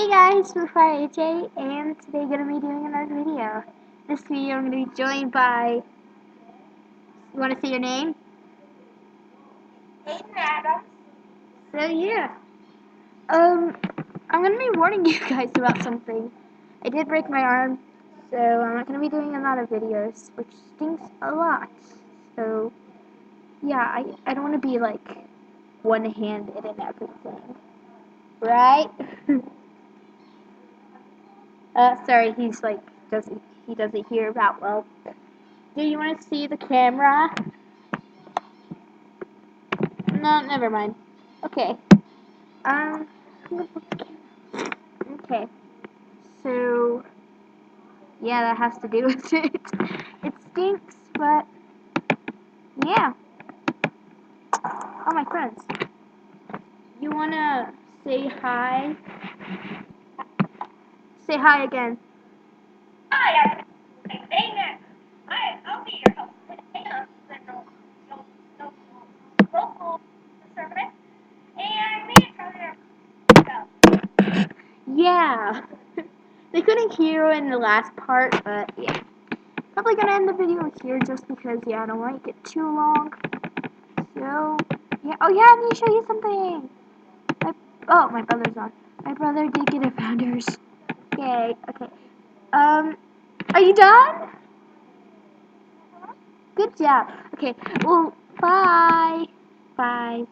Hey guys, Fire AJ, and today I'm gonna be doing another video. This video I'm gonna be joined by. You want to say your name? Aiden Adams. So yeah, um, I'm gonna be warning you guys about something. I did break my arm, so I'm not gonna be doing a lot of videos, which stinks a lot. So yeah, I don't want to be like one-handed and everything, right? Sorry, he doesn't hear that well. Do you want to see the camera? No, never mind. Okay. Um. Okay. So yeah, that has to do with it. It stinks, but yeah. Oh, my friends. You wanna say hi? Say hi again. Hi, I'm Aiden. I'll be your host today on the local service. And me and Charlie are Yeah. They couldn't hear in the last part, but yeah. Probably gonna end the video here just because yeah, I don't want to get too long. So yeah. Oh yeah, I need to show you something. My brother's on. My brother did get a founders. Yay. Okay. Are you done? Good job. Okay. Well, bye. Bye.